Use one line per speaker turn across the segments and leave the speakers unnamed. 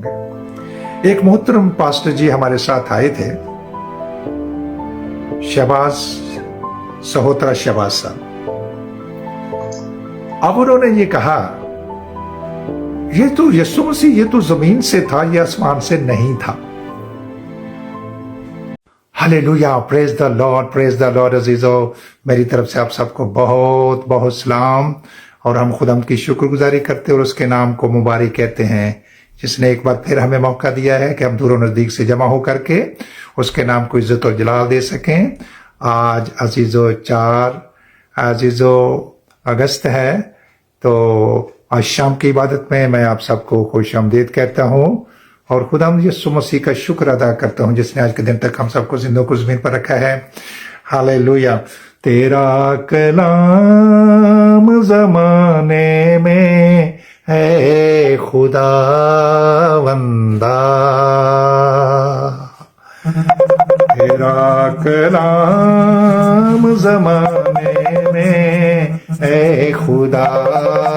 होंगे। एक मोहतरम पास्टर जी हमारे साथ आए थे, शहबाज सहोत्रा शहबाज साहब। अब उन्होंने ये कहा, ये तो यीशु मसीह ये तो जमीन से था, ये आसमान से नहीं था। Hallelujah, praise the lord, praise the lord. अजीजो, मेरी तरफ से आप सबको बहुत बहुत सलाम, और हम खुदा की शुक्रगुजारी करते हैं और उसके नाम को मुबारक कहते हैं, जिसने एक बार फिर हमें मौका दिया है कि हम दूर नजदीक से जमा हो करके उसके नाम को इज्जत और जलाल दे सकें। आज अजीजो 4 अगस्त है, तो आज शाम की इबादत में मैं आप सबको खुश आमदीद कहता हूँ और खुदा यीशु मसीह का शुक्र अदा करता हूँ, जिसने आज के दिन तक हम सबको जिंदों को जमीन पर रखा है। हालेलुया। तेरा कलाम जमाने में है खुदावंदा, तेरा कलाम जमाने में है खुदावंदा,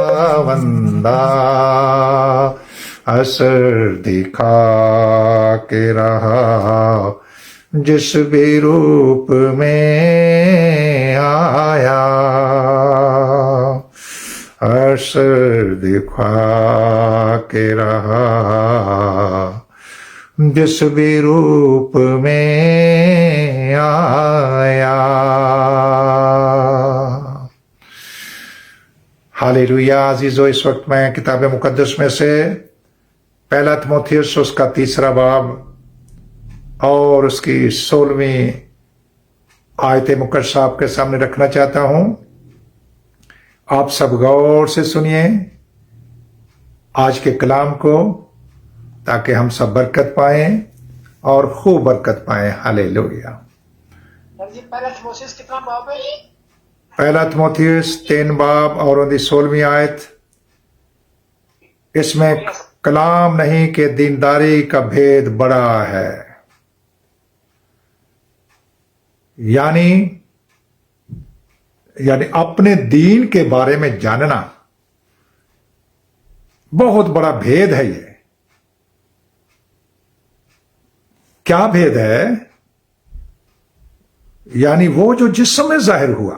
असर दिखा के रहा जिस भी रूप में आया, असर दिखा के रहा जिस भी रूप में आया। हालेलुया। अजीजो, इस वक्त मैं किताब मुकद्दस में से पहला तीमुथियुस उसका 3 बाब और उसकी 16वीं आयत मुकद्दस आपके सामने रखना चाहता हूं। आप सब गौर से सुनिए आज के कलाम को, ताकि हम सब बरकत पाएं और खूब बरकत पाएं। हालेलुया। पहला तीमुथियुस 3 बाब और उनकी 16वीं आयत। इसमें कलाम नहीं कि दीनदारी का भेद बड़ा है, यानी अपने दीन के बारे में जानना बहुत बड़ा भेद है। ये क्या भेद है? यानी वो जो जिस्म में जाहिर हुआ,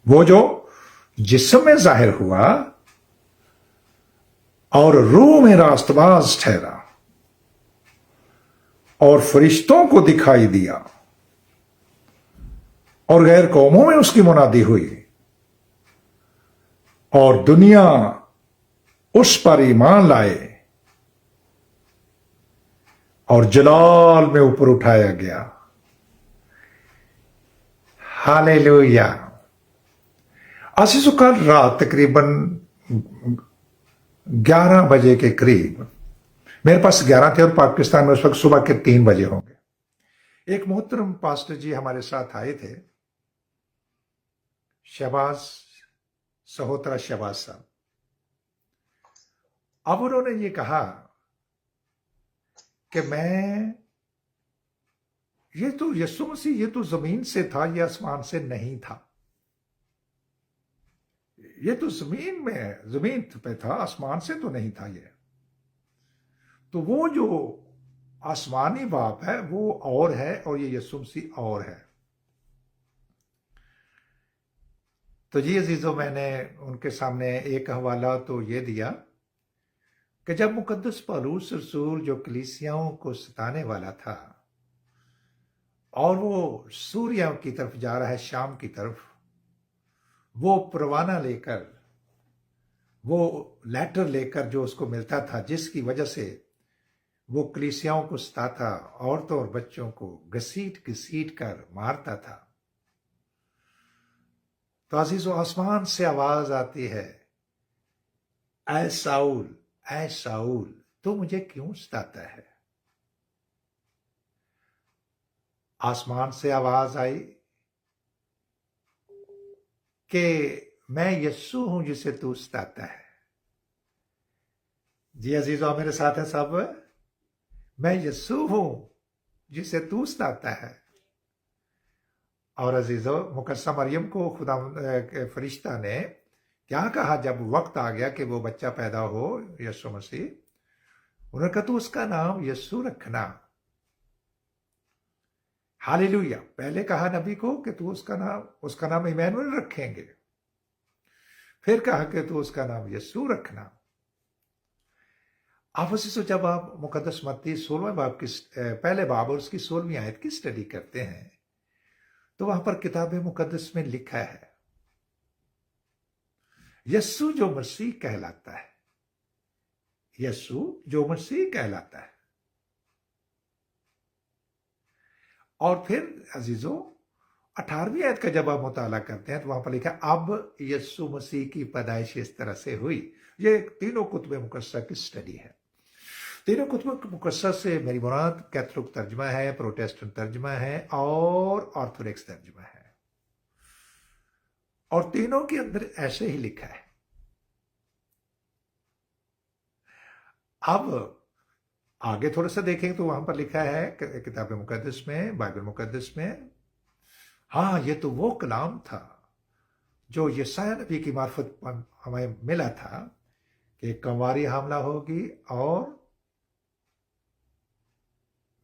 वो जो जिस्म में जाहिर हुआ और रूह में रास्तबाज ठहरा और फरिश्तों को दिखाई दिया और गैर कौमों में उसकी मुनादी हुई और दुनिया उस पर ईमान लाए और जलाल में ऊपर उठाया गया। हालेलुया। अजीजों, कल रात तकरीबन 11 बजे के करीब, मेरे पास 11 थे और पाकिस्तान में उस वक्त सुबह के 3 बजे होंगे, एक मोहतरम पास्टर जी हमारे साथ आए थे, शहबाज सहोत्रा शहबाज साहब। अब उन्होंने ये कहा कि ये तो यीशु मसीह ये तो जमीन से था, ये आसमान से नहीं था। ये तो जमीन पे था, आसमान से तो नहीं था। ये तो वो जो आसमानी बाप है वो और है और ये यीशु मसीह और है। तो जी अजीजों, मैंने उनके सामने एक हवाला तो ये दिया कि जब मुकद्दस पौलुस रसूल जो कलीसियाओं को सताने वाला था और वो सूर्या की तरफ जा रहा है, शाम की तरफ, वो परवाना लेकर, वो लेटर लेकर जो उसको मिलता था, जिसकी वजह से वो कलीसियाओं को सताता, औरतों और बच्चों को घसीट घसीट कर मारता था। तो अजीजों, आसमान से आवाज आती है, ऐ साउल तू मुझे क्यों सताता है? आसमान से आवाज आई कि मैं यस्सु हूं जिसे तू सताता है। जी अजीजों, आप मेरे साथ है सब? मैं यस्सु हूं जिसे तू सताता है। और अजीजों, मुकद्दसा मरियम को खुदा फरिश्ता ने क्या कहा जब वक्त आ गया कि वो बच्चा पैदा हो, यीशु मसीह? उन्होंने कहा तो उसका नाम यस्सु रखना। हालेलुया। पहले कहा नबी को कि तू उसका नाम इमैनुअल रखेंगे, फिर कहा कि तू उसका नाम यस्सु रखना। आप उसी से जब आप मुकद्दस मत्ती 16वें बाब की पहले बाब और उसकी 16वीं आयत की स्टडी करते हैं तो वहां पर किताब मुकद्दस में लिखा है यस्सु जो मसीह कहलाता है, यस्सु जो मसीह कहलाता है। और फिर अजीजों 18वीं आयत का जब आप मुताला करते हैं तो वहां पर लिखा अब यस्सु मसीह की पैदाइश इस तरह से हुई। ये तीनों कुतुब मुकद्दसा की स्टडी है। तीनों कुतुब मुकद्दसा से मेरी मुराद कैथोलिक तर्जमा है, प्रोटेस्टेंट तर्जमा है और ऑर्थोडॉक्स तर्जमा है। और तीनों के अंदर ऐसे ही लिखा है। अब आगे थोड़ा सा देखेंगे तो वहां पर लिखा है किताब मुकद्दस में, बाइबल मुकद्दस में, हाँ ये तो वो कलाम था जो यशायाह नबी की मार्फत हमें मिला था कि कंवारी हमला होगी और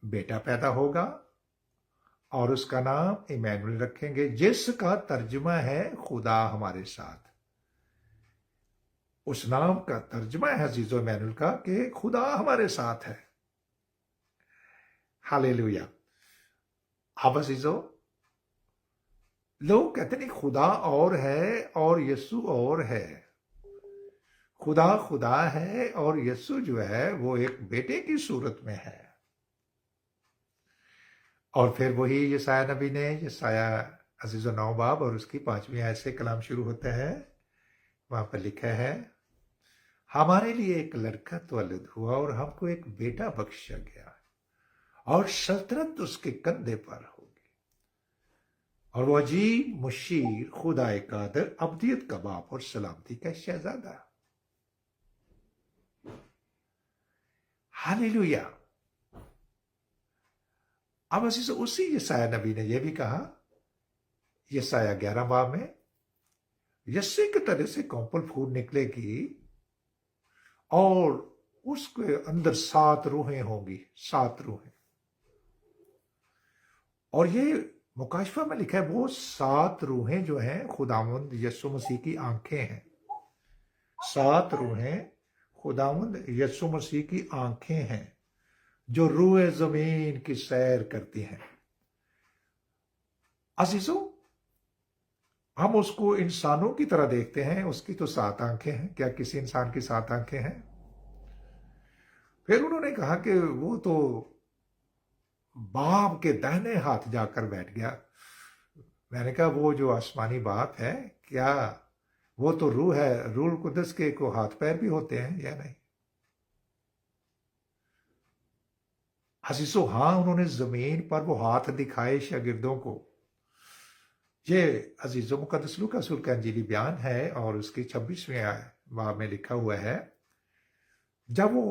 बेटा पैदा होगा और उसका नाम इमैनुअल रखेंगे, जिसका तर्जुमा है खुदा हमारे साथ। उस नाम का तर्जुमा है अजीजो इमैनुअल का कि खुदा हमारे साथ है। हालेलुया। अब अजीजो लोग कहते नहीं खुदा और है और यस्सु और है। खुदा खुदा है और यस्सु जो है वो एक बेटे की सूरत में है। और फिर वही यशायाह नबी ने, यशायाह अजीजो 9 बाब और उसकी 5वीं आयत से कलाम शुरू होता है। वहां पर लिखा है हमारे लिए एक लड़का त्वलिद हुआ और हमको एक बेटा बख्शा गया और सल्तनत उसके कंधे पर होगी और वो अजीब मुशीर खुदाए कादर अब्दियत का बाप और सलामती का शहजादा। हालेलुया। अब उसी यशायाह नबी ने यह भी कहा यशायाह 11 बाब में यस्से के तरह से कौपल फूट निकलेगी और उसके अंदर 7 रूहें होंगी, 7 रूहें। और ये मुकाशफा में लिखा है वो 7 रूहें जो हैं खुदावंद यस्सु मसीह की आंखें हैं। 7 रूहें खुदावंद यस्सु मसीह की आंखें हैं जो रूए जमीन की सैर करती हैं। अजीजों हम उसको इंसानों की तरह देखते हैं, उसकी तो 7 आंखें हैं। क्या किसी इंसान की 7 आंखें हैं? फिर उन्होंने कहा कि वो तो बाप के दाहिने हाथ जाकर बैठ गया। मैंने कहा वो जो आसमानी बाप है क्या वो तो रूह है, रूह कुदस के को हाथ पैर भी होते हैं या नहीं? अजीजों हाँ, उन्होंने जमीन पर वो हाथ दिखाए शागिर्दों को। ये अजीजों मुकद्दस लूका रसूल का इंजीली बयान है और उसकी 26वीं बाब में लिखा हुआ है जब वो